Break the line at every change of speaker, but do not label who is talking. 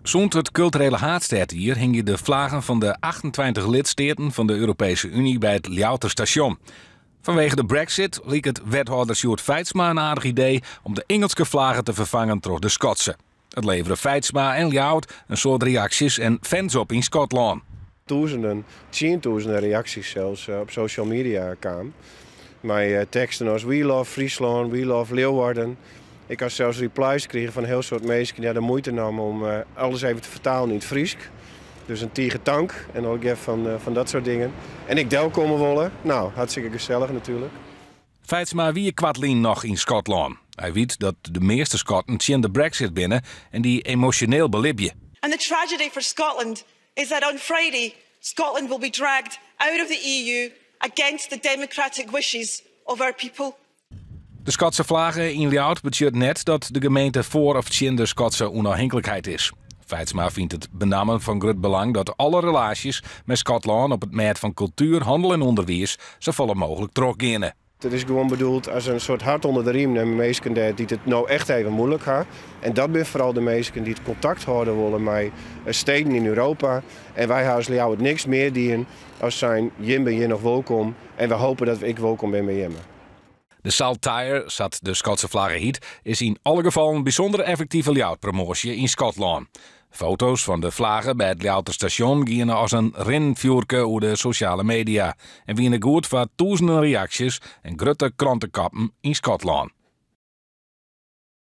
Zond het culturele haatstijd hier hingen de vlaggen van de 28 lidstaten van de Europese Unie bij het Ljouwerter station. Vanwege de Brexit leek het wethouder Sjoerd Feitsma een aardig idee om de Engelse vlaggen te vervangen door de Schotse. Het leverde Feitsma en Ljouwert een soort reacties en fans op in Schotland.
Tienduizenden reacties zelfs op social media kwamen. Met teksten als We love Friesland, We love Leeuwarden. Ik had zelfs replies gekregen van een heel soort mensen die de moeite namen om alles even te vertalen in het Fries. Dus een tiger tank en al van dat soort dingen. En ik deel komen wollen. Nou, hartstikke gezellig natuurlijk.
Feitsma wie kwaadlien nog in Schotland. Hij weet dat de meeste Schotten tegen de Brexit binnen en die emotioneel belibje.
And the tragedy for Scotland is that on Friday Scotland will be dragged out of the EU against the democratic wishes of our people.
De Schotse vlaggen in Ljouwert betekent net dat de gemeente voor of tegen de Schotse onafhankelijkheid is. Feitsma vindt het benammen van groot belang dat alle relaties met Schotland op het gebied van cultuur, handel en onderwijs zo volle mogelijk teruggaan.
Het is gewoon bedoeld als een soort hart onder de riem naar mensen die het nou echt even moeilijk gaan. En dat zijn vooral de mensen die het contact houden willen met steden in Europa. En wij hebben als Ljouwert niks meer die als zijn Jim ben je nog welkom. En we hopen dat ik welkom ben bij Jim.
De Saltire, zat de Schotse vlaggen hiet, is in alle gevallen een bijzonder effectieve Ljouwert-promotie in Schotland. Foto's van de vlaggen bij het Ljouwerter station gingen als een renvuurke over de sociale media. En wienen goed voor duizenden reacties en grote krantenkappen in Schotland.